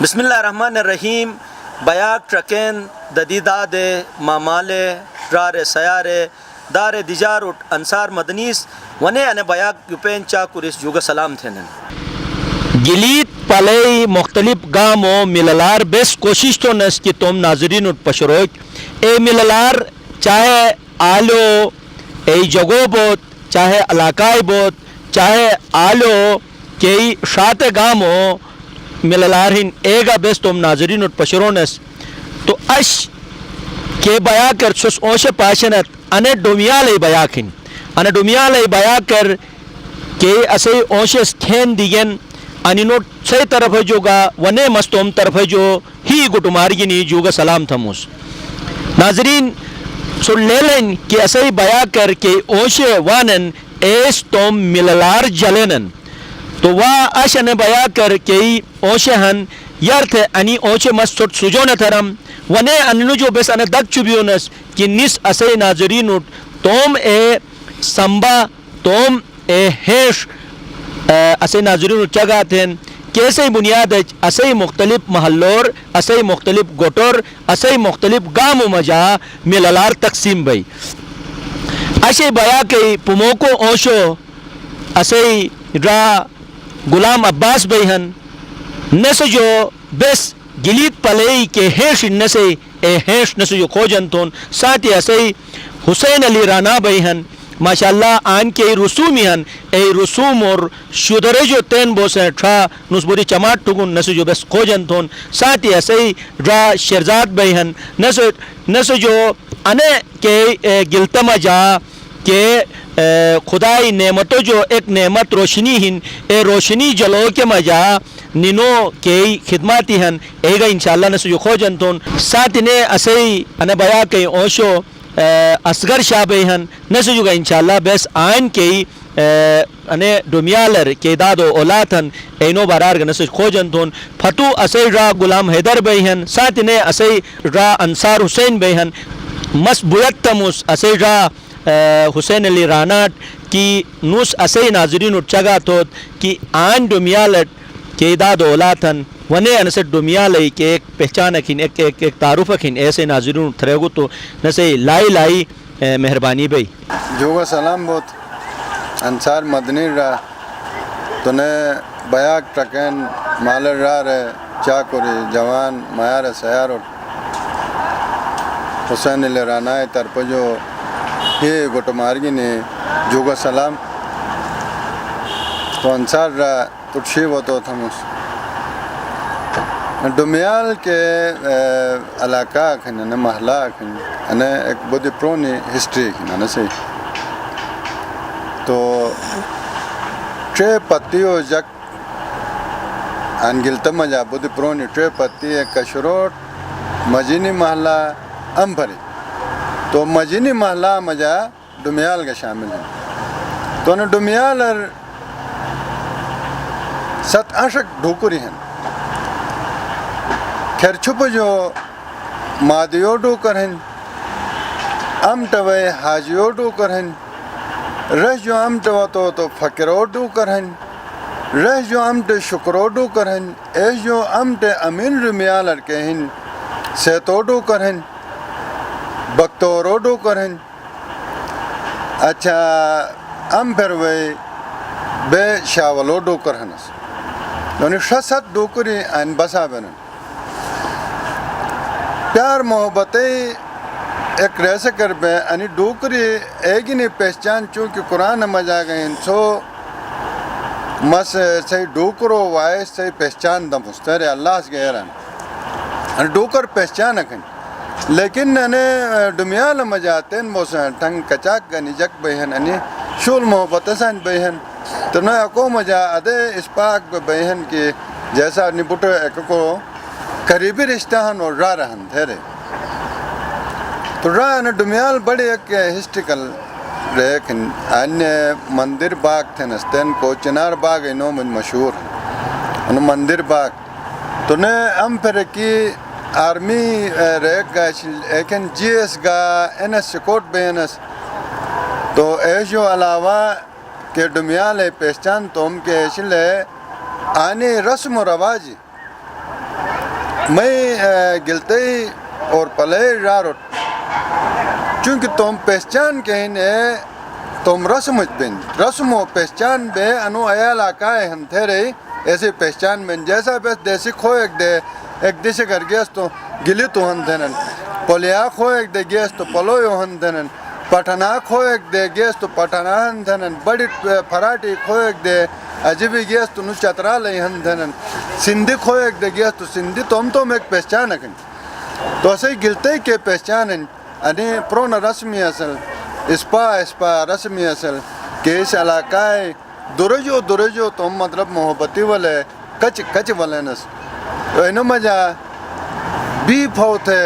بسم اللہ الرحمن الرحیم. بیاک ٹرکین ددیداد مامال رار سیار دار دیجاروٹ انصار مدنیس ونے ان بیاک یوپین چا کورس جوگا سلام تھینن. گلیت پلے مختلف گامو مللار بیس کوشش تو نس کہ تم ناظرین اٹھ پشروک اے مللار چاہے آلو اے جگو بوت چاہے علاقائی بوت چاہے آلو کئی شات گامو مللار ہن ایگا بیس تم ناظرین اٹھ پشرونس تو اش کے بیا کر سس اوش پاشنت انے ڈومیالے بیا کھن انے ڈومیالے بیا کر کہ اسے اوشس تھین دیگن انینوٹ صحیح طرف جوگا ونے مستوم طرف جو ہی گٹمارگینی جوگا سلام تھموس. ناظرین سن لے لین کہ اسے بیا کر کہ اوشے وانن ایس توم مللار جلینن تو وا اشن بیا کر کئی اوشے ہن یرتھ انی اوشے مستوٹ سجون تھرم ونے اننو جو بس ان دک چوبیونس کہ نس اسے ناظرین توم اے سمبا توم اے ہیش اسے ناظرین چگا تھین کیسے بنیاد اسے مختلف محلور اسے مختلف گوٹور اسے مختلف گامو مجا مللار تقسیم بھئی اسے بیا کہ پموکو اوشو اسے را غلام عباس بھئی نس جو بس گلیت پلئی کے ہیش نسے اے ہیش نس جو کھوجن تون ساتھی اسے حسین علی رانا بھئی ماشاءاللہ آن کے رسومی ہن اے رسوم اور شدرے جو تین بوسے ٹھا نسبوری چماٹ ٹھگن نسو جو بس کھوجن تون ساتھی اسے را شیرزاد بھئی ہن نسو جو انے کے گلتم جا کہ خدای نعمتو جو ایک نعمت روشنی ہن اے روشنی جلو کے مجا نینو کے خدماتی ہن اے گا انشاءاللہ نسو جو کھوجن تون ساتھی نے اسے انا بیا کہ اوشو اصغر شاہ بھئی ہن نسو جو گا انشاءاللہ بیس آئین کے انے ڈومیالر کے دادو اولاد ہن اینو بارار گا نسو کھوجن تون فتو اسے را غلام حیدر بھئی ہن ساتھی نے اسے را انصار حسین بھئی ہن مس بویت تموس اسے را حسین علی راناٹ کی نوس اسے ناظرین اٹھچگا توت کی آن ڈومیالر کے دادو اولاد ہن ونے انسے ڈومیالے کے ایک پہچان اکھین ایک تعارف اکھین ایسے ناظرین تھریگو تو نسے لائی مہربانی بھئی جوگا سلام بہت انصار مدنی را تو نے بیاک ٹرکین مالر را رے چاکوری جوان میار سیار حسین علی رانائے ترپجو یہ گٹمارگی نے جوگا سلام تو انصار را ترشی و تو تھموس ڈومیال کے علاقہ کھن محلہ کھن انہیں ایک بہت پرونی ہسٹری کھن سے تو ٹرے پتیو جک انگلتم جا بہت پرونی ٹرے پتی ایک کشروٹ مجینی محلہ امبھری تو مجینی محلہ مجا ڈومیال کا شامل ہے تو انہیں ڈومیال ست عشق ڈھوکری ہیں خیر چھپ جو مادیو ڈو کرن ام ٹوے حاجیو ڈو کرن رہ جو ام ٹو تو فقیرو ڈو کرن رہ جو ام ٹے شکرو ڈو کرن اے جو ام ٹے امین رمیال ارکہن سیتو ڈو کرن بکتورو ڈو کرن اچھا ام پھر وے بے شاولو ڈو کرنس یعنی شست ڈو کری این بسا بنن پیار محبتیں ایک رہ سکر بے انی ڈوکری ایک ہی نہیں پہچان چونکہ قرآن مجا گئے سو مس صحیح ڈوکرو وائس صحیح پہچان دم مستر اللہ سے گئے رہن ڈوکر پہچان اکھن لیکن انہیں ڈمیال مجاتین موسن ٹھنگ کچاک گنی جک بہن انی شول محبت سن بہن تو نہ اکو مجا ادے اس پاک بہن کی جیسا انی بٹو ایک کو قریبی رشتہ ہن اور راہ رہن تھے تو راہ ڈومیال بڑے ایک ہسٹریکل ریک ان مندر باغ تھے نستین کو چنار باغ انہوں میں مشہور ان مندر باغ تو نے ام پھر کی آرمی ریک گا ایکن جی ایس گا این ایس سکوٹ بینس تو ایشو علاوہ کہ ڈومیال پہچان توم کے ایشل ہے آنے رسم و رواج میں گلتے اور پلے راروٹ چونکہ تم پہچان کہیں تم رسم بن رسم و پہچان بے انو اے علاقہ ہم تھے رہی ایسے پہچان بن جیسا بس دیسی کھو ایک دیسی کر گیس تو گلی تو ہن دھنن پولیا کھو ایک دے گیس تو پلو ہن دھنن پٹھنا کھو ایک دے گیس تو پٹھنا ہن دھنن بڑی پھراٹی کھو ایک دے عجیبی گیس تو نو چترا لئی ہن دھنن سندھی کھو ایک دے گیس تو سندھی تم ایک پہچان اکن تو اسے گلتے کے پہچان انہیں پرون رسمی اصل اسپا رسمی اصل کہ اس علاقہ درجو تم مطلب محبتی والے کچ والے نس تو انہوں مجا بی پھو تھے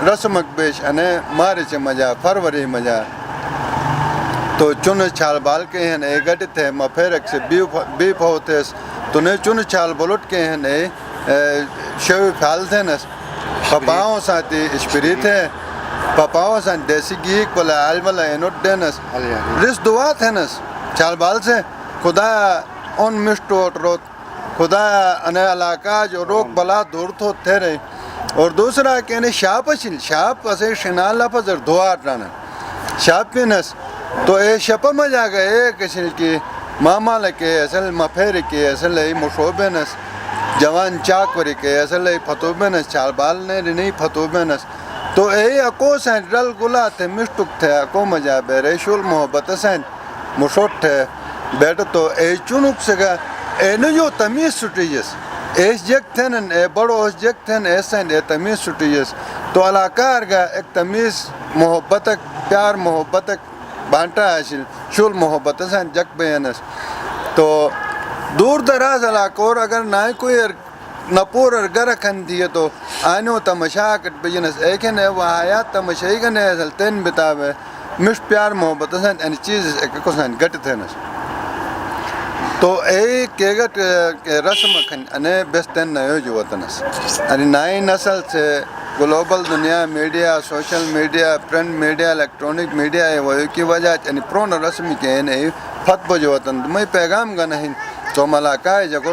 رسمک بیش انہیں مارچ مجا فروری مجا تو چن چھال بال کے ہیں اے گٹ تھے مفیرک سے بی پھو تھے تو نے چن چھال بلٹ کے ہیں شوی پھال تھے نس پپاؤں ساتھی اشپری تھے پپاؤں ساتھ دیسی گیک بلا آل بلا اینوٹ دینس رس دعا تھے نس چھال بال سے خدا ان مشٹوٹ روت خدا انہیں علاقہ جو روک بلا دور تو تھے رہے اور دوسرا کہنے شاپ اشل شاپ اسے شنال لفظ اور دعا اٹرانا شاپ پی نس تو اے شپا مجا گئے ایک اشل کی ماما لکے اصل مفیر کے اصل ای مشوبے نس جوان چاکوری کے اصل ای فتوبے نس چال بال نے رنی فتوبے نس تو اے اکو سین رل گلا تھے مشتک تھے اکو مجا بے ریشول محبت سین مشوٹ تھے بیٹو تو اے چونک سگا اے نو جو تمیز سٹیجس ایس جگ تھینن اے بڑو اس جگ تھین ایسین اے تمیز سٹیجس تو علاقہ ارگا ایک تمیز محبتک پیار محبتک بانٹا حاصل شول محبت سین جگ بیانس تو دور دراز علاقہ اور اگر نہ کوئی نپور اور گر کھن دیے تو آنو تمشا کٹ بجنس ایک ہے وہ حیات تمشائی گنے اصل تین بتاوے مش پیار محبت سین این چیز ایک کو سین گٹ تھینس تو اے کیگٹ رسم کھن انے بیستین نیو جو وطنس انی نئی نسل سے گلوبل دنیا media social media print media electronic media ہے وہ کی وجہ یعنی پرون رسمی کے ہیں فت بجو وطن میں پیغام گا نہیں تو ملاقہ ہے جگہ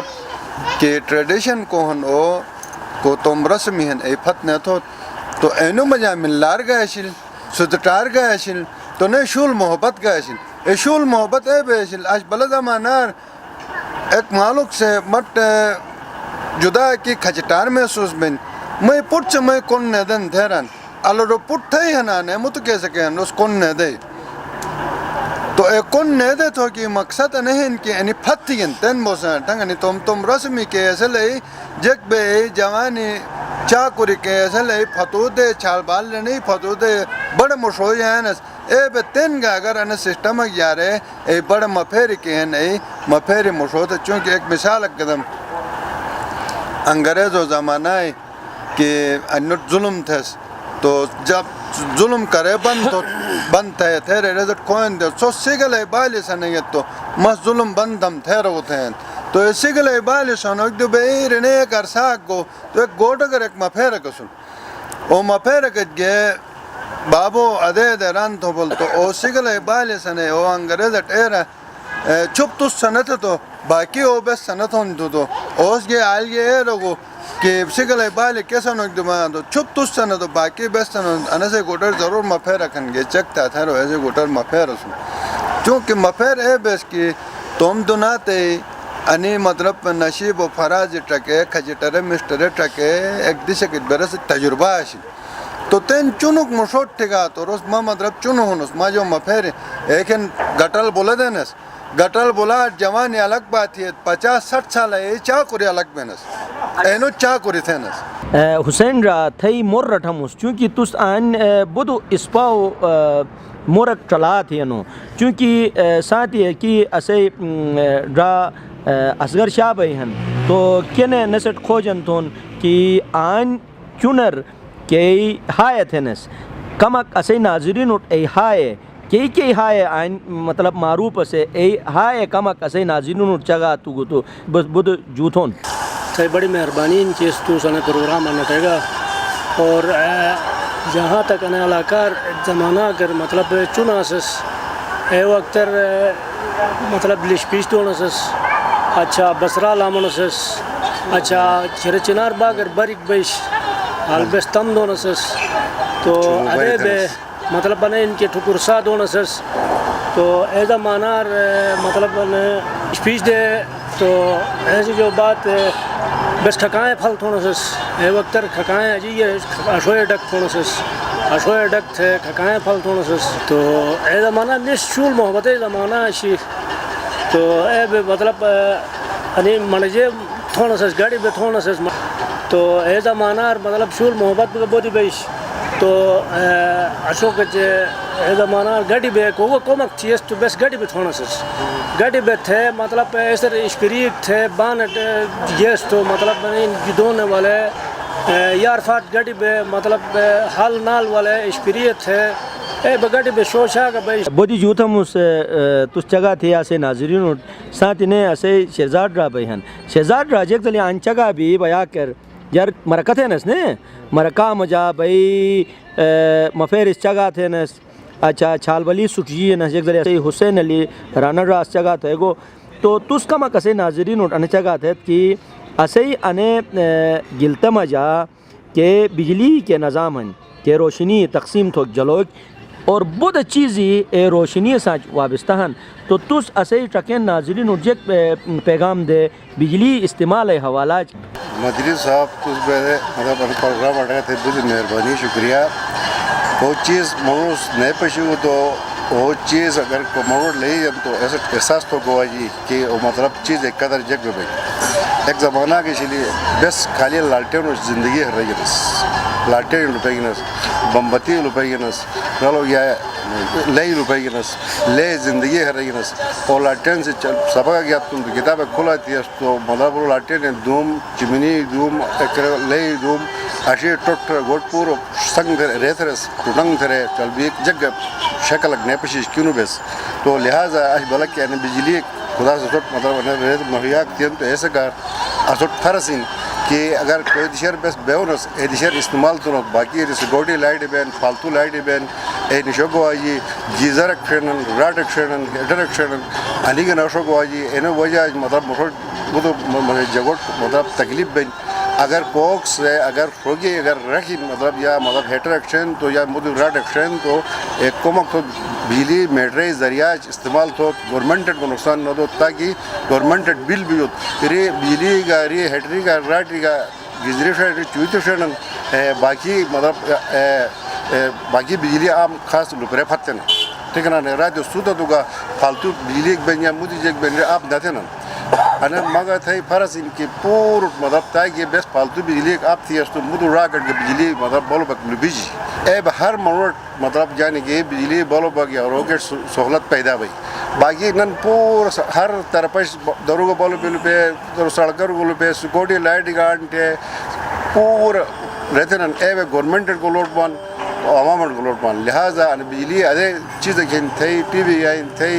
کہ ٹریڈیشن کو ہن او کو تم رسمی ہن اے فت نہ تو اینو مجا ملار گا اشل سدٹار گا اشل تو نے شول محبت گا اشل اے شول محبت اے بے اشل آج بلا زمانار ایک مالک سے مٹ جدا کی کھچٹار محسوس بن میں پٹ سے میں کون ندن دھیران الو پٹ تھے ہنانے مت کہہ سکے ہن اس کون ندے تو اے کون ندے تو کی مقصد نہیں ان کی یعنی پھتین تن بوسن ٹنگ نی تم رسمی کے ایسے لئی جگ بے جوانی چاکوری کے ایسے لئی فتودے چھال بال نہیں فتودے بڑے مشوی ہیں اے بے تین گا اگر ان سسٹم یا رہے اے بڑے مفیری کے ہیں اے مفیری مشوت چونکہ ایک مثال قدم انگریز و زمانہ ہے کہ انٹ ظلم تھس تو جب ظلم کرے بند تھے تھیرے رزٹ کوئن دے سو سگلے بالی سنگت تو مس ظلم بندم تھیرے ہوتے ہیں تو اس سگلے بالی سنگ دو بے رنے ایک ارساک گو تو ایک گوڑ اگر ایک مفیر کسن او مفیر کت گئے بابو ادے دے ران تو بول تو او سگلے بالی سنے او انگریزت ایرہ چھپ تو سنت تو باقی او بس سنت ہون تو اوس گئے آل گئے ایرہ گو کہ سگلے بالی کیسا نوک دمان تو چھپ تو سنت تو باقی بس سنت انسے گوٹر ضرور مفیر رکھن گے چکتا تھا رو ایسے گوٹر مفیر سن چونکہ مفیر اے بس کی تم دناتے انی مطلب نشیب و فراز ٹرکے کھجٹر مشتر ٹرکے ایک دیسے کی برس تجربہ آشی تو تین چونک مشوٹ ٹھگا تو روز ما مطلب چونو ہونس ما جو مفیر ایکن گٹل بولا دینس گٹل بولا جوانی الگ بات ہے 50-60 سال ہے چاکوری الگ بینس اینو چاکوری تھینس حسین را تھئی مور رٹھمس چونکہ تس آن بدو اسپاو مورک چلا تھی انو چونکہ ساتھ یہ کہ اسے را اصغر شاہ بھائی ہن تو کنے نسٹ کھوجن تھون کہ آن چونر کہ ہائے تھنس کمک اسے ناظرین اٹھ اے ہائے کہ ہائے آئین مطلب معروف سے اے ہائے کمک اسے ناظرین اٹھ چگا تو گو تو بس بدھ جوتھون صحیح بڑی مہربانی ان چیز تو سنے پروگرام آنا ٹھے گا اور جہاں تک انا علاقہ زمانہ اگر مطلب چنا سس اے وقتر مطلب لشپیش تو نسس اچھا بسرا لامنسس اچھا چنار باگر باریک بیش البس تم دونسس تو ادے بے مطلب بنے ان کے ٹھکرسا دونسس تو ایزا مانار مطلب اسپیچ دے تو ایسی جو بات بس کھکائیں پھل تھونسس اے وقتر کھکائیں اجی اشوئے ڈک تھونسس اشوئے ڈک تھے کھکائیں پھل تھونسس تو اے زمانہ نش شول محبت زمانہ اشی تو اے بے مطلب انی منجے تھونسس گاڑی بے تھونسس تو اے زمانہ مطلب شول محبت بودی بیش تو اشوک اے زمانہ گاڑی بے کو کومک چیز تو بس گاڑی بے تھونسس گاڑی بے تھے مطلب ایسر اشپریک تھے بان یس تو مطلب گدونے والے یار فاٹ گاڑی بے مطلب حال نال والے اشپریت تھے اے بگاڑی بے شوشا کا بے بودی جوتا مس تس چگا تھی اسے ناظرین ساتھ نے اسے شہزاد را بہن شہزاد را جیک دلی ان چگا بھی بیا کر یار مرکت ہے نس نے مرکا مجا بھائی مفیر اس چگا تھے نس اچھا چھال ولی سٹجی نس جیک دلی حسین علی رانا را اس چگا تھے گو تو تس کما کسے ناظرین ان چگا تھے کہ اسے انے گلتا مجا کہ بجلی کے نظام ہیں کہ روشنی تقسیم تھوک جلوک اور بہت چیزی روشنی ساتھ وابستہ ہیں تو تس اسے ٹکین ناظرین اجیک پیغام دے بجلی استعمال حوالہ مدری صاحب تس بے مطلب پروگرام اٹھا تھے بہت مہربانی شکریہ وہ چیز مروز نہیں پشو تو وہ چیز اگر مروڑ لے تو ایسا احساس تو گوا جی کہ وہ مطلب چیز ایک قدر جگ بے ایک زمانہ کے لیے بس خالی لالٹین زندگی ہر رہی نس لالٹین روپے کی نس بمبتی روپے کی نس چلو یا لئی روپے کی نس لے زندگی ہر رہی نس اور لالٹین سے سبق گیا تم کتابیں کھلا تھی تو مطلب وہ لالٹین دوم چمنی دوم لئی دوم اشی ٹوٹ گوٹ پور سنگ ریترس ٹوٹنگ تھرے چل بھی جگ شکل لگنے پشیش کیوں بیس تو لہٰذا اش بلک کہ بجلی خدا سے سوٹ مطلب مہیا تین تو ایسے کار اسوٹ فرسین کہ اگر کوئی دشہر بس بیونس اے دشہر استعمال تو باقی سیکورٹی لائٹ بین فالتو لائٹ بین اے نشوگو آجی گیزر کھیڑن راٹ کھیڑن ہیٹر کھیڑن انی کے نشوگو آجی اینو وجہ مطلب وہ تو جگوٹ مطلب تکلیف بین اگر کوکس ہے اگر فروگی اگر رکھی مطلب یا مطلب ہیٹر ایکشن تو یا مطلب راٹ ایکشن تو ایک کومک تو بجلی میٹرے ذریعہ استعمال تو گورنمنٹ کو نقصان نہ دو تاکہ گورنمنٹ بل بھی ہو پھر بجلی کا ری ہیٹری کا راٹری کا گزری شہر چویت شہر باقی مطلب باقی بجلی عام خاص لپرے پھتے نا ٹھیک ہے نا رات سوتا تو کا فالتو بجلی ایک بن یا مودی جیک بن آپ نہ تھے نا انا مگر تھے فرض ان کی پور مطلب تاکہ بس فالتو بجلی آپ تھی اس تو مدو راکٹ کے بجلی مطلب بولو بک بیجی اے ہر موڑ مطلب یعنی کہ بجلی بولو بک یا روکٹ سہولت پیدا ہوئی باقی نن پور ہر طرف درو کو بولو بل پہ در سڑکر بولو پہ سیکورٹی لائٹ گارڈ تھے پور رہتے نن اے گورنمنٹ کو لوٹ پان عوام کو لوٹ پان لہٰذا بجلی ادے چیز تھے ٹی وی گئے تھے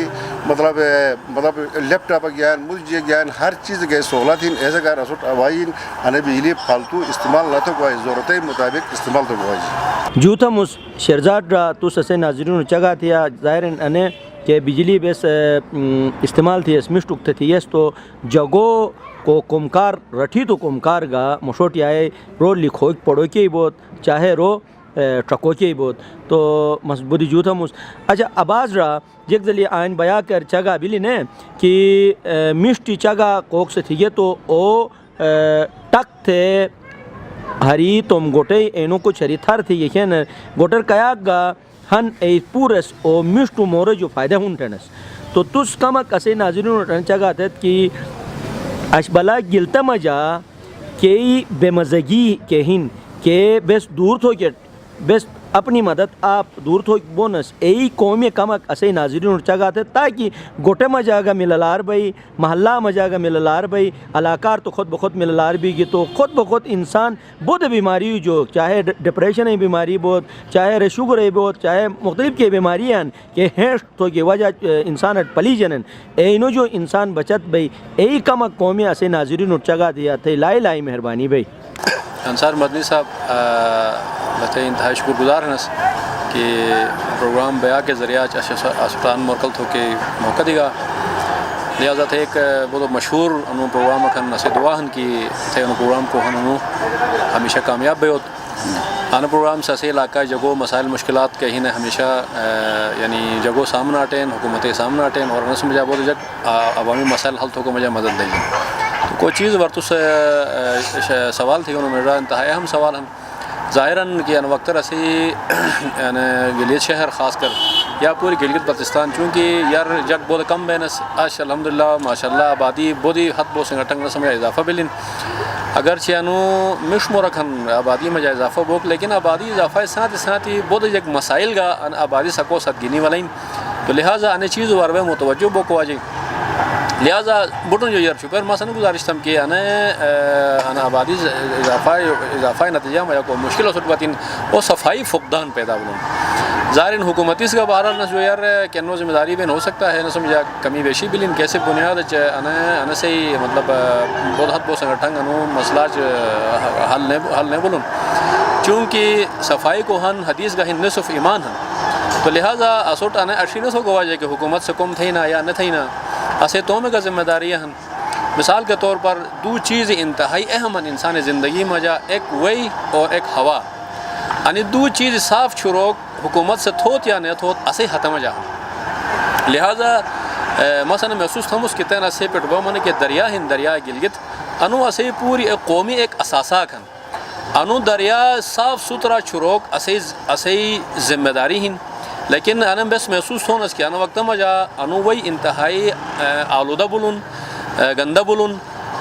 مطلب لیپ ٹاپ گیان مجھ گیان ہر چیز گئے سہولت ایسے کار اسوٹ اوائن انہیں بجلی فالتو استعمال نہ تو کوئی ضرورت مطابق استعمال تو کوئی جوتا مس شہزاد را تو سسے ناظرین چگا تھیا ظاہر انے کہ بجلی بیس استعمال تھی اس مشتک تھی اس تو جگو کو کمکار رٹھی تو کمکار گا مشوٹی آئے رو لکھو پڑھو کے بہت چاہے رو ٹرکو کے بہت تو مضبوطی جوتا مس اچھا آواز را جیک دلی آئین بیا کر چگا بلی نے کہ مشتی چگا کوک سے تھی تو او ٹک تھے ہری تم گوٹے اینو کچھ ہری تھر تھی یہ کہنا گوٹر کیاک گا ہن ای پورس او مشتو مورے جو فائدہ ہون ٹینس تو تس کمک اسے ناظرین رن چگا تھے کہ اشبلا گلتا مجا کئی بے مزگی کے ہن کہ بیس دور تھو کہ بیس اپنی مدد آپ دور تھو بونس ای قومی کمک اسے ناظرین چگا تھے تاکہ گوٹے مجاگا مللار بھئی محلہ مجاگا مللار بھئی علاقار تو خود بخود مللار بھی گی تو خود بخود انسان بہت بیماری جو چاہے ڈپریشن ہے بیماری بہت چاہے شوگر ہے بہت چاہے مختلف کے بیماری ہیں کہ ہیش تو کی وجہ انسان پلی جنن اینو جو انسان بچت بھئی ای کمک قومی اسے ناظرین چگا دیا تھے لائی لائی مہربانی بھئی انصار مدنی صاحب بہت انتہائی شکر گزار ہیں کہ پروگرام بیا کے ذریعہ اسپتال مرکل ہو کے موقع دے گا لہٰذا تھے ایک بہت مشہور انو پروگرام کھن اسے دعا ہن کی تھے انو پروگرام کو ہن انو ہمیشہ کامیاب بے ہوت آنا پروگرام سے اسے علاقہ جگو مسائل مشکلات کے ہی نے ہمیشہ یعنی جگو سامنا آٹین حکومتیں سامنا آٹین اور انس مجھا بہت جگ عوامی مسائل حل تھو کو مجھا مدد دیں تو کوئی چیز ورتو سے سوال تھی انہوں میرا انتہائی اہم سوال ہم ظاہراً کہ ان وقت رسی یعنی گلیت شہر خاص کر یا پوری گلگت بلتستان چونکہ یار جگ بہت کم بینس آج الحمدللہ ماشاءاللہ آبادی بہت ہی حد بہت سنگٹنگ نہ سمجھا اضافہ بلین اگرچہ انو مش مرکھن آبادی میں جا اضافہ بوک لیکن آبادی اضافہ ساتھ ہی بہت جگ مسائل گا ان آبادی سکو ست گینی والین تو لہٰذا ان چیز واربے متوجہ بوک واجی لہٰذا بٹن جو یار شکر ما سن گزارش تم کہ انا آبادی اضافہ نتیجہ میں کو مشکل ہو سکتین وہ صفائی فقدان پیدا بلن ظاہر حکومتی اس کا بہرحال نہ جو یار کینو ذمہ داری بین ہو سکتا ہے نہ سمجھا کمی بیشی بلین کیسے بنیاد انا سے ہی مطلب بہت حد بہت سنگٹھنگ انو مسئلہ حل نہیں بلن چونکہ صفائی کو ہن حدیث کا ہن نصف ایمان ہن تو لہٰذا اسوٹ انا اشینس ہو گواجے کہ حکومت سے کم تھی نہ یا نہ تھی نہ اسے تو میں کا ذمہ داری ہن مثال کے طور پر دو چیز انتہائی اہم ہیں انسان زندگی میں جا ایک وہی اور ایک ہوا یعنی دو چیز صاف چھروک حکومت سے تھوت یا نہیں تھوت اسے ختم جا لہٰذا مثلا محسوس تھا اس کتنے اسے پٹبا من کہ دریا ہن دریا گلگت انو اسے پوری ایک قومی ایک اثاثہ کھن انو دریا صاف ستھرا چھروک اسے ذمہ داری ہن لیکن انا بس محسوس ہونا اس کہ انا وقت میں جا انو وہی انتہائی آلودہ بلن گندہ بلن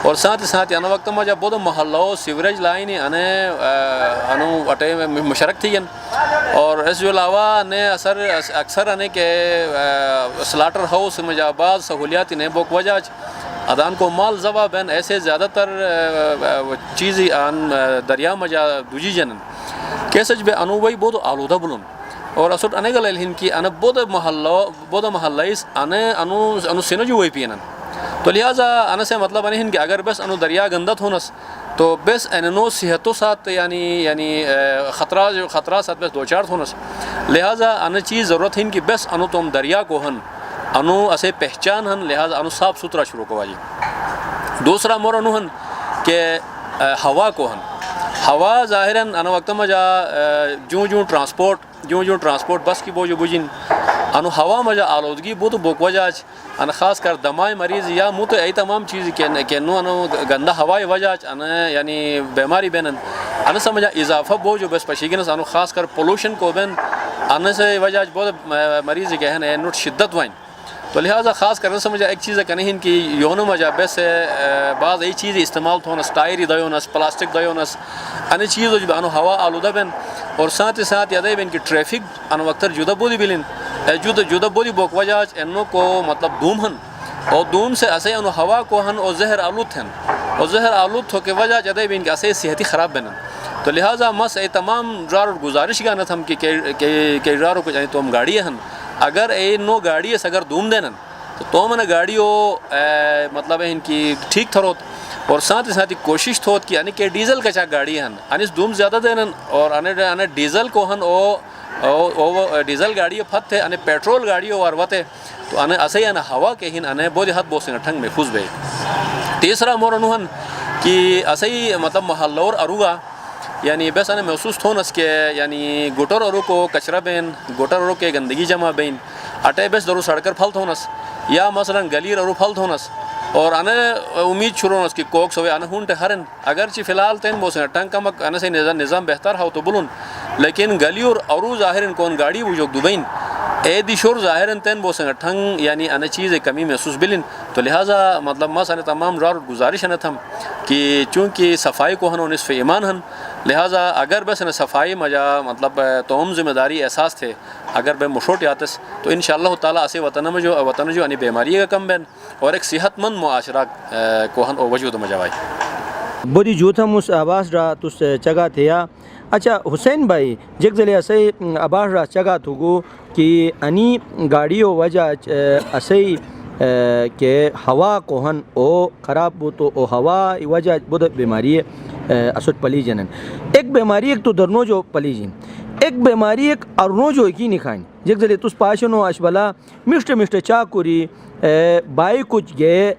اور ساتھ انا وقت میں جا بہت محلہ سیوریج لائن انو اٹے مشرک تھی اور اس جو علاوہ نے اکثر انے کہ سلاٹر ہاؤس میں جا بعض سہولیات نے بوک وجہ ادان کو مال زبا بین ایسے زیادہ تر چیزیں ان دریا میں جا دوجی جنن کیسے بے انو وہی بہت آلودہ بلن اور اسوٹ انے گل ہن کی انا بہت محلہ انو سینو جو وہی پینن تو لہٰذا انا سے مطلب انے ہن کہ اگر بس انو دریا گندت ہونس تو بس انو صحتوں ساتھ یعنی خطرہ ساتھ بس دو چار ہونس لہٰذا انا چیز ضرورت ہن کہ بس انو تم دریا کو ہن انو اسے پہچان ہن لہٰذا انو صاف ستھرا شروع کو واجی دوسرا مور انو ہن کہ ہوا کو ہن ہوا ظاہراً انا وقت میں جا جو ٹرانسپورٹ بس کی بوجھ بجن انو ہوا میں جا آلودگی بہت بوک وجہ ان خاص کر دمائی مریض یا منہ تو ای تمام چیز کہ انو گندہ ہوائی وجہ یعنی بیماری بینن ان سمجھا اضافہ بوجھ بس پشیگنس انو خاص کر پولوشن کو بین ان سے وجہ بہت مریض کہن ہے نوٹ شدت وائن تو لہٰذا خاص کرنا سمجھا ایک چیز کہیں کہ یونو مجا بس بعض ای چیز استعمال تھونس ٹائری دیونس پلاسٹک دیونس ان چیز جو انو ہوا آلودہ بین اور ساتھ یاد بین کہ ٹریفک ان وقت جدہ بودی بلین جدہ بودی بوک وجہ انو کو مطلب دوم ہن اور دوم سے اسے انو ہوا کو ہن اور زہر آلود ہن اور زہر آلود ہو کے وجہ جدہ بین کہ اسے صحتی خراب بینن تو لہٰذا مس ای تمام رار گزارش گانا تھم کہ رارو کو جانی تم گاڑی ہن اگر اے نو گاڑی ہے اگر دوم دینن تو من گاڑی ہو مطلب ان کی ٹھیک تھروت اور ساتھ ہی کوشش تھوت کہ یعنی کہ ڈیزل کا چاہ گاڑی ہن انس دوم زیادہ دینن اور انے ڈیزل کو ہن او ڈیزل گاڑی پھت ہے انے پیٹرول گاڑی اور وتے تو انے اسے انا ہوا کے ہن انے بہت حد بہت سنگٹھنگ محفوظ بے تیسرا مورنو ہن کہ اسے مطلب محلہ اور اروگا یعنی بس انا محسوس تھونس کہ یعنی گوٹر اورو کو کچرا بین گوٹر اورو کے گندگی جمع بین اٹے بس درو سڑکر پھل تھونس یا مثلا گلیر اورو پھل تھونس اور انا امید چھرونس کہ کوکس ہوئے انا ہونٹ ہرن اگرچہ فی الحال تین بوسن ٹنگ کمک انا سے نظام بہتر ہو تو بلن لیکن گلی اور ظاہرن کون گاڑی وہ جو دبین اے دی شور ظاہرن تین بوسن ٹنگ یعنی انا چیز کمی محسوس بلن تو لہٰذا مطلب مس انا تمام رار گزارش ہے تھم کہ چونکہ صفائی کو ہن نصف ایمان ہن لہٰذا اگر بس نے صفائی مجا مطلب توم ذمہ داری احساس تھے اگر بے مشوٹ یاتس تو انشاءاللہ تعالیٰ اسے وطن جو یعنی بیماری کا کم بین اور ایک صحت مند معاشرہ کو ہن وجود مجاوائی بودی جوتھا مس آواز را تس چگا تھیا اچھا حسین بھائی جگ زلے اسے آواز را چگا تھگو کہ انی گاڑیوں وجہ اسے کہ ہوا کو ہن او خراب بو تو او ہوا وجہ بود بیماری اسد پلی جنن ایک بیماری ایک تو درنو جو پلی جن ایک بیماری ایک ارنو جو کی نکھائن جگ زلے تس پاشنو اشبلا مشٹ چاکوری بائی کچھ گے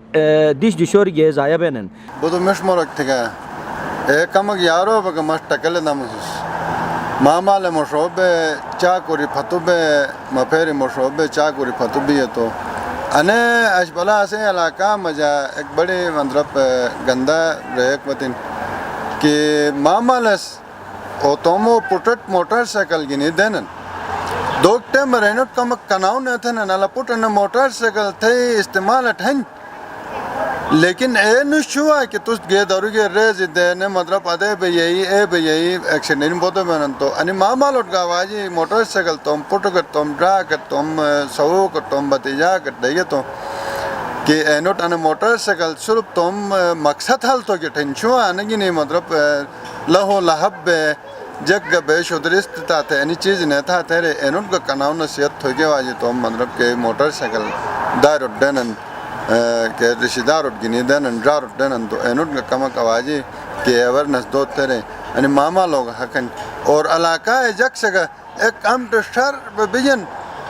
دش دشور گے ضائع بینن بدو مش مرک تھگا کمک یارو بگا مش ٹکل نمس مامال مشوبے چاکوری فتوبے مپیری مشوبے چاکوری فتوبی تو انے اشبلا سے علاقہ مجا ایک بڑی مطلب گندہ ریک وطن کہ مامالس او تومو پٹٹ موٹر سائیکل گنی دینن دوکتے مرینوٹ کمک کناؤ نہ تھے نالا پٹن موٹر سائیکل تھے استعمال اٹھن لیکن اے نشوا کہ تس گے دارو گے ریز دے نے مطلب ادے بے یہی اے بے یہی ایکسیڈنٹ بودو بنن تو انی ماما لوٹ گا واجی موٹر سائیکل تم پٹ کر تم ڈرا کر تم سو کر تم بتیجا کر دے تو کہ اے نوٹ ان موٹر سائیکل صرف تم مقصد حل تو کہ ٹینشوا انگی نہیں مطلب لہو لہب جگ بے شدرست تا تھے انی چیز نہیں تھا تیرے اے نوٹ کا کناؤ نصیحت تھو گے واجی تم مطلب کہ موٹر سائیکل دار ڈنن کہ رشتہ دار اٹھ گنی دینن ڈرار اٹھ دینن تو اینوٹ کا کمک آوازی کہ ایورنس دو تیرے یعنی ماما لوگ حقن اور علاقہ جگ سگا ایک ہم ٹشار بجن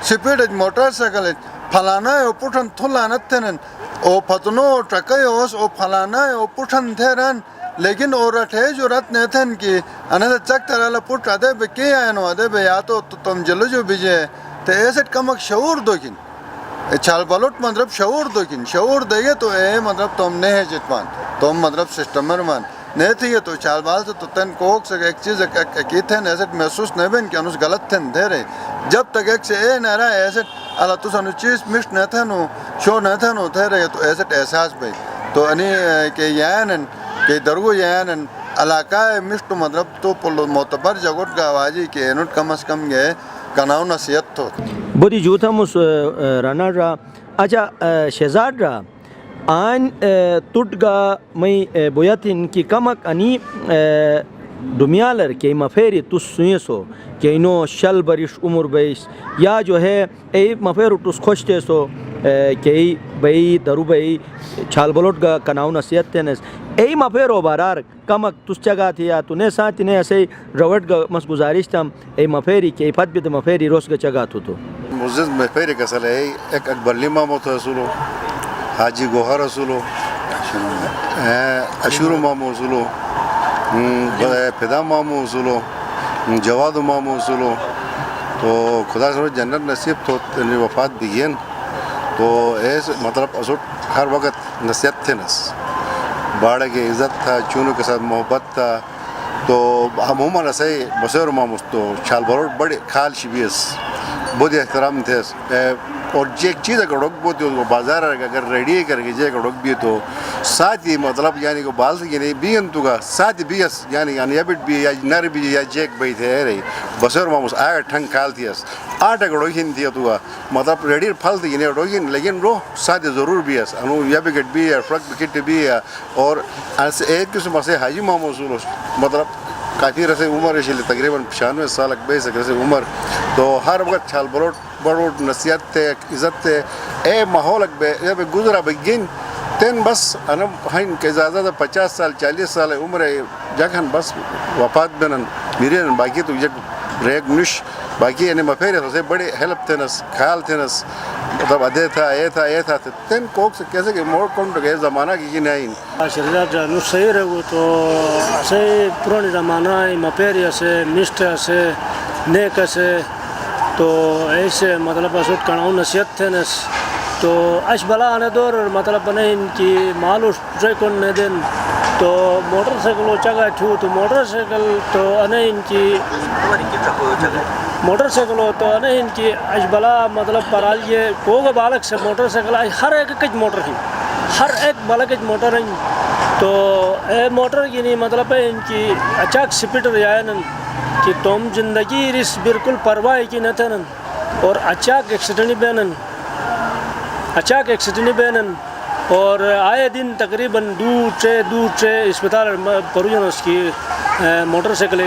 سپیڈ موٹر سائیکل پھلانا ہے او پٹھن تھلانت تھنن او پھتنو ٹرکے ہوس او پھلانا ہے او پٹھن تھیرن لیکن اور اٹھے جو رت نہیں تھن کہ انہیں چک ترالا پٹ آدھے بے کی آئینو آدھے بے یا تو تم جلو جو بجے تے ایسے کمک شعور دو کن چھال بلوٹ مطلب شعور دو کن شعور دے گے تو اے مطلب تم نے ہے جتمان تم مطلب سسٹمر مان نہیں تھی تو چھال بال سے تو تن کوک سے ایک چیز اکید تھے ایسے محسوس نہیں بین کہ انہوں غلط تھے دے رہے جب تک ایک سے اے نہ رہا ایسے اللہ تو سنو چیز مشت نہیں تھے نو شو نہیں تھے نو تھے رہے تو ایسے احساس بھائی تو انی کہ یعنن کہ درگو یعنن علاقہ مشت مطلب تو معتبر جگوٹ کا آوازی کہ انہوں کم از کم گئے کناؤ نصیحت تو بودی جوتا مس رانا را اچھا شہزاد را آن تٹ گا میں بویتن کی کمک انی دمیالر کہ مفیری تس سوئیسو کہ انو شل برش عمر بیس یا جو ہے اے مفیر تس خوشتے سو کہ بئی درو بئی چھال بلوٹ گا کناؤ نصیحت تینس ای مفیرو بارار کمک تس چگا تھیا تو نے ساتھ نے ایسے روٹ گا مس گزارش تم ای مفیری کہ پت بھی تو مفیری روس گا چگا تو مزز مفیری کسل ہے ایک اکبر مامو تو رسولو حاجی گوہر رسولو اشور مامو رسولو فدا مامو رسولو جواد مامو رسولو تو خدا سے جنت نصیب تو وفات بگین تو ایسے مطلب اسوٹ ہر وقت نصیحت تھے نس باڑے کی عزت تھا چونوں کے ساتھ محبت تھا تو عموماً ایسے بسیر ماموس تو چھال بروٹ بڑے خال شبیس بہت احترام تھے اور ایک چیز اگر ڈوک بہت بازار اگر ریڈی کر کے جے ڈوک بھی تو ساتھ ہی مطلب یعنی کہ بال یعنی بین تو کا ساتھ بیس یعنی یبٹ بھی یا نر بھی یا جیک بھائی تھے رہی بسیر ماموس آیا ٹھنگ کھال تھی آٹھ اگر ڈوکین تھی تو مطلب ریڈی پھل تھی یعنی ڈوکین لیکن رو ساتھ ضرور بھی ہے انو یا بھی کٹ بھی ہے ٹرک بھی کٹ بھی ہے اور ایک قسم سے حاجی ماموس مطلب کافی رسے عمر ہے تقریباً 96 سال بیس رسے عمر تو ہر وقت چھال بروٹ بروٹ نصیحت تھے عزت تھے اے ماحول بے گزرا بگین تین بس انا ہن کے زیادہ 50 سال 40 سال عمر جگہن بس وفات بنن میرین باقی تو یک ریک نش باقی یعنی مفیر سے بڑے ہیلپ تھے نس خیال تھے نس مطلب ادے تھا یہ تھا تین کوک سے کیسے کہ موڑ کون گئے زمانہ کی نہیں شہزاد جانو صحیح رہو تو ایسے پرانے زمانہ مپیری سے مشت سے نیک سے تو ایسے مطلب اسوٹ کناؤ نصیحت تھے نس تو اش بلا آنے دور مطلب بنے ان کی مالو ٹریکن نے دن تو موٹر سائیکل چگا ٹھو تو موٹر سائیکل تو انے ان کی موٹر سائیکل تو انے ان کی اش بلا مطلب پرال یہ کوگ بالک سے موٹر سائیکل ہر ایک کچھ موٹر ہیں ہر ایک بالک موٹر ہیں تو اے موٹر کی نہیں مطلب ہے ان کی اچاک سپیٹر یائنن کہ تم زندگی رس بالکل پرواہ کی نہ تھن اور اچاک ایکسیڈنٹ بینن اور آئے دن تقریباً دو اسپتال پروجن اس کی موٹر سائیکل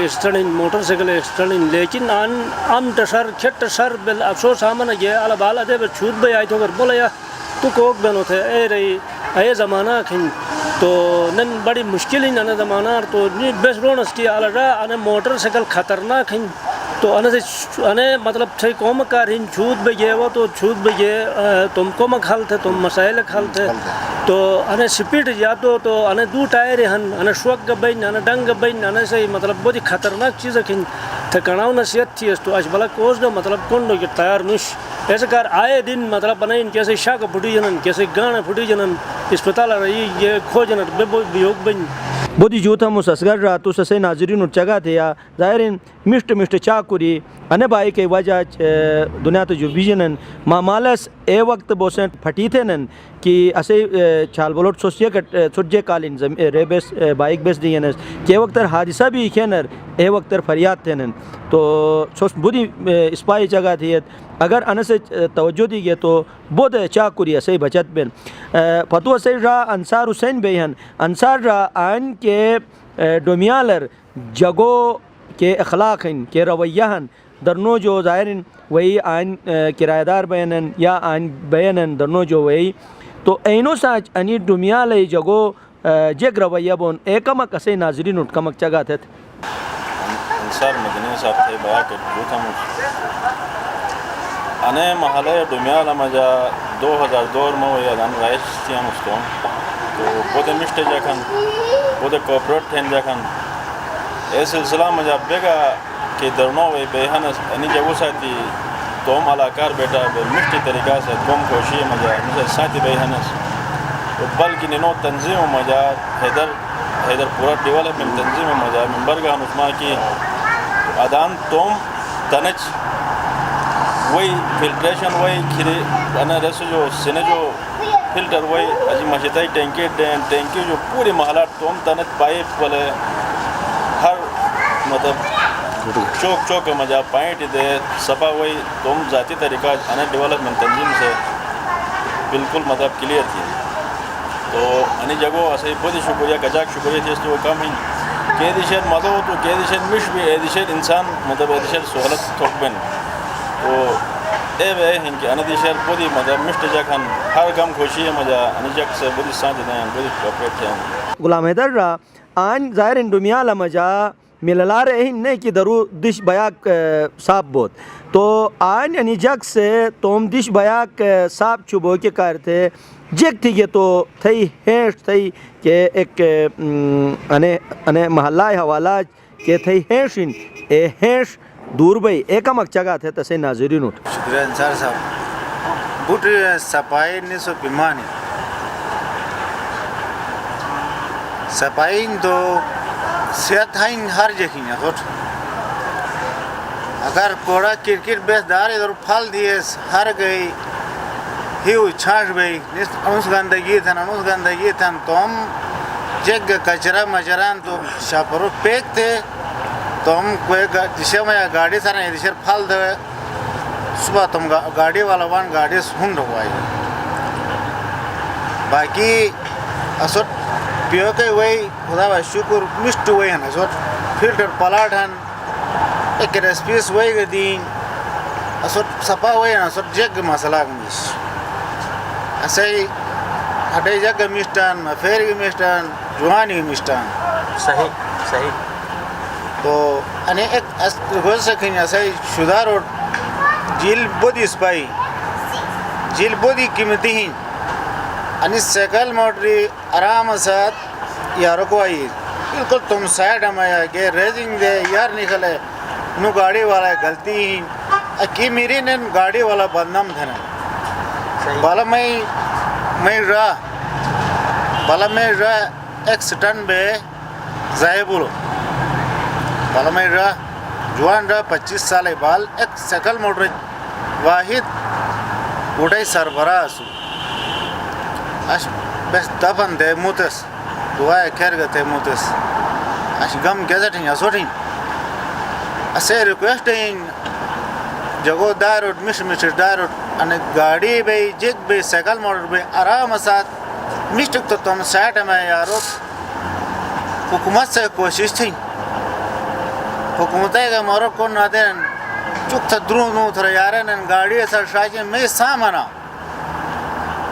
ایکسیڈنٹ لیکن ام ٹشر کھٹ ٹشر بل افسوس آمن گیا اللہ بالا دے چھوٹ بھائی آئی تو اگر بولا یا تو کوک بینو تھے اے رہی اے زمانہ کھن تو نن بڑی مشکل ہی نہ زمانہ تو بیس رونس کی اللہ را موٹر سائیکل خطرناک ہیں تو انے مطلب تھے قوم کار ہن چھوت بگے وہ تو چھوت بگے تم قوم کھل تھے تم مسائل کھل تھے تو انے سپیڈ جاتا تو انے دو ٹائر ہن انے شوق بین انے ڈنگ بین انے سے مطلب بہت خطرناک چیز کھن تھے کڑاؤ نصیحت تھی اس تو اج بلا کوز دو مطلب کون دو کہ تیار نش ایسے کار آئے دن مطلب بنائیں کیسے شاک پھٹی جنن کیسے گانے پھٹی جنن اسپتال رہی یہ کھو جنن بے بیوگ بین بودی جوتا مسسگر را تو سسے ناظرین چگا تھے یا ظاہرین مشٹ چاکوری انے بائی کے وجہ دنیا تو جو بیجنن مامالس اے وقت بوسن پھٹی تھے نن کہ اسے چھال بلوٹ سوچے کالین ریبس بائک بیس دیئنس کہ وقت حادثہ بھی کھینر اے وقت فریاد تھے نن تو سوچ بودی اسپائی جگہ تھی اگر ان سے توجہ دی گئے تو بود چاکوری اسے بچت بین فتو اسے را انصار حسین بیہن انصار را آئین کے ڈومیالر جگو کے اخلاق ہیں کے رویہ ہیں درنو جو ظاہرین وہی آئین کرایہ دار بیانن یا آئین بیانن درنو جو وہی تو اینو ساچ انی ڈومیال جگو جگ رویہ بون ایکمک اسے ناظرین اٹھکمک چگا تھے انصار مدنی صاحب تھے بیا کہ جو تھا انے محلہ ڈومیال مجا 2002 میں وہ ادان رائش تھی ہم اس کو تو بودے مشتے جاکن بودے کوپریٹ تھین جاکن اے سلسلہ مجا بیگا کہ درنو وی بیہن انی جگو ساتھی توم علاقار بیٹا بے مشتی طریقہ سے توم کوشی مجا مجھے ساتھی بیہنس بلکہ نینو تنظیم مجا حیدر پورا ڈیولپمنٹ تنظیم مجا ممبرگاہ نسما کی ادان توم تنچ وہی فلٹریشن وہی کھری انا رسو جو سنے جو فلٹر وہی اجی مشیدائی ٹینکی جو پوری محلات توم تنچ پائپ والے ہر مطلب چوک مجا پائنٹ دے سپا وہی توم ذاتی طریقہ انا ڈیولپمنٹ تنظیم سے بالکل مطلب کلیئر تھی تو انی جگہ اسے بہت شکریہ گجاک شکریہ تھی اس تو کم ہی کہ دیشر مدو تو کہ دیشر مش بھی اے دیشر انسان مطلب اے دیشر سہولت تھوک بن تو اے وے ہیں کہ انی دیشر بہت مطلب مشت جاکن ہر غم خوشی ہے مجا انی جگ سے بہت سانج دیں بہت کوپریٹ تھے غلام حیدر را آن ظاہر ڈومیال مجا مللار اہن نے کہ درو دش بیاک صاحب بوت تو آن یعنی جگ سے توم دش بیاک صاحب چوبو کے کار تھے جگ تھی یہ تو تھئی ہیش تھئی کہ ایک انے محلہ حوالہ کہ تھئی ہیشن اے ہیش دور بھئی ایکمک چگا تھے تسے ناظرین اٹھ شکریہ انصار صاحب بوٹ صفائی نسو پیمانی صفائی تو صحت ہائن ہر جگہ ہے خود اگر کوڑا کرکٹ بیس دار ادھر پھل دیے ہر گئی ہیو چھاش بھئی انس گندگی تھن تو ہم جگ کچرا مچران تو شاپرو پیک تھے تو ہم کوئی دشے میں گاڑی تھا نا دشے پھل دے صبح تم گاڑی والا وان گاڑی ہن رکوائی باقی اسوٹ پیو کے وہی خدا با شکر مشت وہی ہیں اسوٹ فلٹر پلاٹ ہیں ایک ریسپیس وہی گئی دین اسوٹ سپا وہی ہیں اسوٹ جگ مسئلہ گمیش ایسے ہی ہٹے جگ مشتان مفیر کی مشتان جوانی کی مشتان صحیح تو انہیں ایک گوز سکھیں ایسے ہی شدہ روڈ جیل بودی سپائی جیل بودی قیمتی ہیں انہیں سیکل موٹری آرام ساتھ یا رکوائی بالکل تم سائڈ ہمیں کہ ریزنگ دے یار نکلے انہوں گاڑی والا غلطی ہیں اکی میری نے گاڑی والا بدنام دھنا بالا میں رہا ایک سٹن بے ظاہر بولو بالا میں رہا جوان رہا 25 سال بال ایک سیکل موٹر واحد اٹھائی سربراہ سو اش بس دفن دے موتس دعائے خیر گتے موتس اش گم گزٹ ہیں اسوٹیں اسے ریکویسٹ ہیں جگو داروٹ مش داروٹ ان گاڑی بھئی جگ بھئی سیکل موٹر بھئی آرام ساتھ مشتک تو تم سائٹ ہمیں یارو حکومت سے کوشش تھی حکومتیں کا مورو کون نہ دیں چک تھا دروں تھا یارن گاڑی سر شاچیں میں سامنا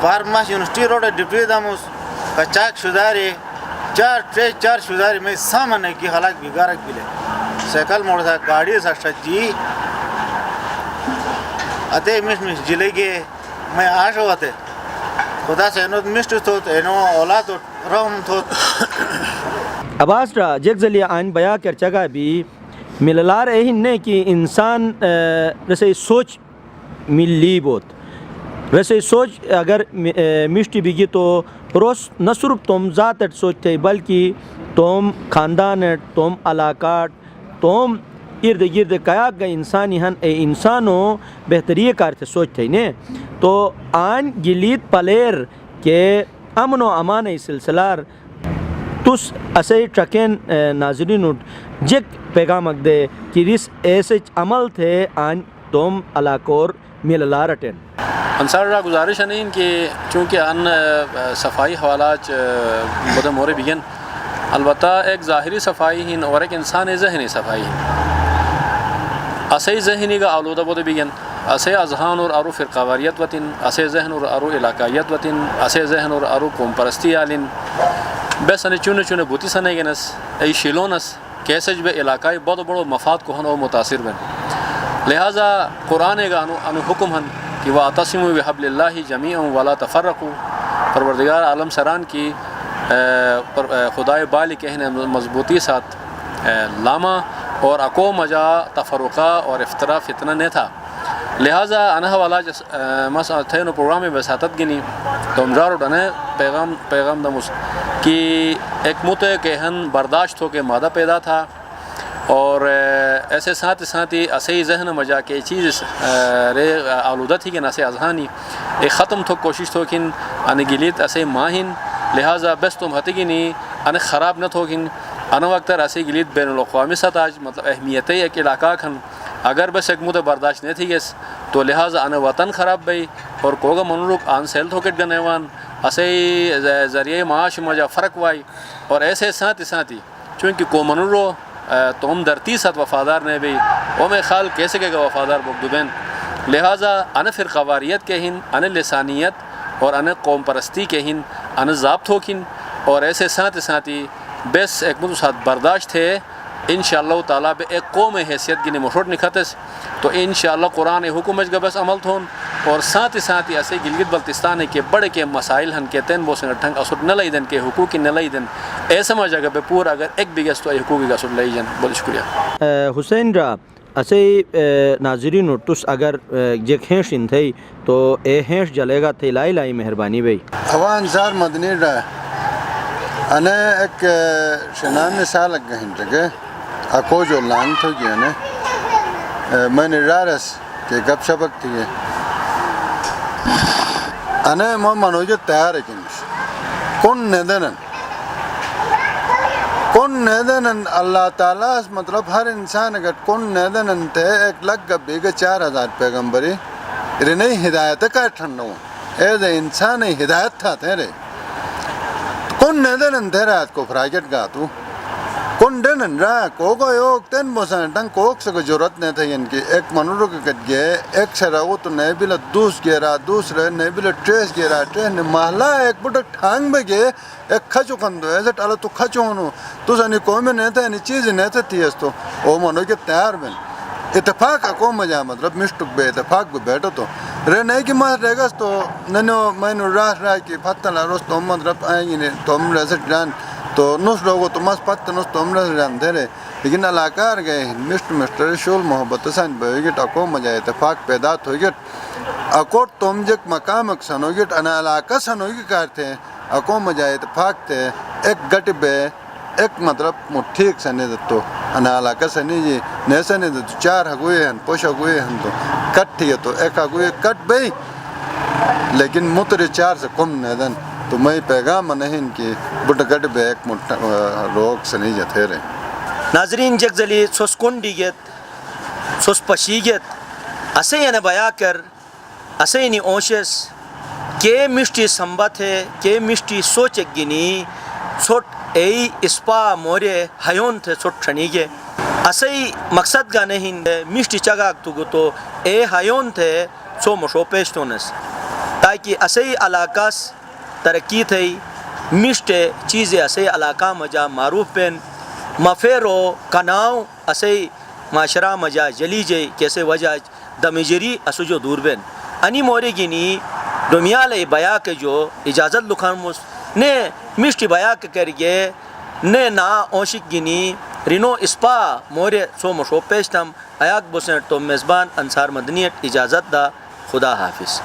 فارماس یونیورسٹی روڈ ڈپٹی داموس کچاک شداری چار شداری میں سامنے کی حالات بگارک بھی لے سیکل موڑ تھا گاڑی سا جی اتے مش جلے گے میں آش ہوتے خدا سے اینو مشت تھوت اینو اولاد رحم تھوت عباس را جگ زلی آئین بیا کر چگا بھی مللار ایہن نے کہ انسان رسے سوچ ملی بوت ویسے سوچ اگر مشتی بگی تو روس نہ صرف تم ذات سوچتے بلکہ تم خاندان تم علاقات تم ارد گرد قیاق گئے انسانی ہن اے انسانو بہتری کارتے سوچتے نے تو آن گلیت پلیر کے امن و امان سلسلار تس اسے ٹرکین ناظرین جک پیغام اگ دے کہ رس ایسے عمل تھے آن تم علاقور مللار اٹین انصار را گزارش ہے کہ چونکہ ان صفائی حوالات بدہ مورے بگن البتہ ایک ظاہری صفائی ہن اور ایک انسان ذہنی صفائی ہن اسے ذہنی کا آلودہ بدہ بگن اسے اذہان اور ارو فرقاواریت وطن اسے ذہن اور ارو علاقائیت وطن اسے ذہن اور ارو قوم پرستی آلن بے سنے چونے چونے بوتی سنے گنس ای شیلونس کیسج بے علاقائی بہت بڑو مفاد کو ہن اور متاثر بن لہذا قرآن کا انو حکم ہن کہ وَاعْتَصِمُوا بِحَبْلِ اللَّهِ جَمِيعًا وَلَا تَفَرَّقُوا پروردگار عالم سران کی خدائے بالی کہنے مضبوطی ساتھ لاما اور اکو مجا تفرقہ اور افتراء فتنہ نہیں تھا لہٰذا انہ والا تھے نو پروگرام میں وساطت گنی تو امجار اٹھانے پیغام دمس کہ ایک مت کہ ہن برداشت ہو کے مادہ پیدا تھا اور ایسے ساتھ ہی اسے ذہن مجا کے چیز رے آلودہ تھی کہ ناسے اذہانی ایک ختم تھو کوشش تھو کن ان گلیت اسے ماہن لہٰذا بس تم ہتی کی نہیں ان خراب نہ تھو کن ان وقت اسے گلیت بین الاقوامی سطح مطلب اہمیت ایک علاقہ کھن اگر بس ایک مت برداشت نہیں تھی گیس تو لہٰذا ان وطن خراب بھئی اور کوگا منروک آن سیل تھوکٹ گنیوان اسے ذریعہ معاش مجا فرق وائی اور ایسے ساتھ ہی چونکہ کو منرو تو ہم درتی ساتھ وفادار نہیں بھی وہ میں خیال کیسے کہ وفادار بگدبین لہٰذا ان فرقواریت کے ہن ان لسانیت اور ان قوم پرستی کے ہن ان ضابط ہوکن اور ایسے ساتھ ہی بس ایک مدو ساتھ برداشت ہے انشاءاللہ تعالیٰ بے ایک قوم حیثیت گنی مشہور نکھتس تو انشاءاللہ قرآن حکومت کا بس عمل تھون اور ساتھ ہی ایسے گلگت بلتستان کے بڑے کے مسائل ہن کے تین بوسن ٹھنگ اصل نہ لئی دن کے حقوق نہ لئی دن ایسا ما جگہ پہ پورا اگر ایک بگس تو حقوق کا اصل لئی جن بہت شکریہ حسین را اسے ناظرین تس اگر جک ہینش ان تھے تو اے ہینش جلے گا تھے لائی مہربانی بھائی ہوا انصار مدنی را انا ایک شنان سال گہن جگہ اکو جو لان تھو گیا نے میں نے رارس کہ گپ شپک تھی انا مو منوجہ تیار ہے کنش کن ندنن اللہ تعالیٰ مطلب ہر انسان اگر کن ندنن تھے ایک لگ بیگہ 4000 پیغمبری رنہی ہدایت کا ٹھنڈو اے دے انسان ہدایت تھا تیرے کن ندنن تھے رات کو فراجت گا تو کن ڈنن را کوگو یوک تین بوسان ٹنگ کوک سکو ضرورت نہیں تھا ان کی ایک منورو کے کٹ گئے ایک شراغو تو نئے بلا دوس گیرا دوسرے نئے بلا ٹریس گیرا ٹریس نے محلہ ایک بڑا ٹھانگ میں گئے ایک کھچو کندو ایسے ٹالا تو کھچو ہونو تو سانی کوئی میں نہیں تھا انہی چیزی نہیں تھا تھی اس تو او منو کے تیار بن اتفاق اکو مجا مطلب مشتک بے اتفاق بے بیٹھو تو رہ نہیں کی ماہ رہ گس تو ننو میں نو راہ کی پتہ لروس تو مطلب آئیں گی نہیں تو ہم رسٹ جان تو نوس لوگو تو مس پتہ نوس تو ہم رسٹ جان دے رہے لیکن علاقار گئے مشتر شول محبت سان بے گیٹ اکو مجا اتفاق پیدا تو گیٹ اکو تم جک مقام اکسن ہو گیٹ انا علاقہ سن ہوگی کار تھے اکو مجا اتفاق تھے ایک گٹ بے ایک مطلب ٹھیک سنے دتو انا علاقہ سنی جی نہیں سنے دتو 4 ہگوئے ہیں پوش ہگوئے ہیں تو کٹ تھی تو ایک ہگوئے کٹ بھئی لیکن متر 4 سے کم نیدن تو میں پیغام نہیں کہ بڑا گٹ بے ایک لوگ سنی جاتے رہے ناظرین جگ زلی سوس کنڈی گیت سوس پشی گیت اسے یعنی بیا کر اسے یعنی اوشس کے مشتی سمبت ہے کے مشتی سوچک گنی چھوٹ ای اسپا مورے ہیون تھے چھوٹ چھنی گے اسے مقصد گا نہیں مشتی چگاک تو گو تو اے ہیون تھے سو مشو پیشتونس تاکہ اسے علاقہ ترقی تھی مشتے چیزیں اسے علاقہ مجا معروف پین مفیرو کناو اسی معاشرہ مجا جلی جے کیسے وجہ دمیجری اسو جو دور بین انی موری گینی دمیال بیا کے جو اجازت لکھن نے مشتی بیا کے کریے نے نا اوشک گینی رینو اسپا مورے سو مشو پیشتم ایاک بسنٹ تو میزبان انصار مدنیت اجازت دا خدا حافظ.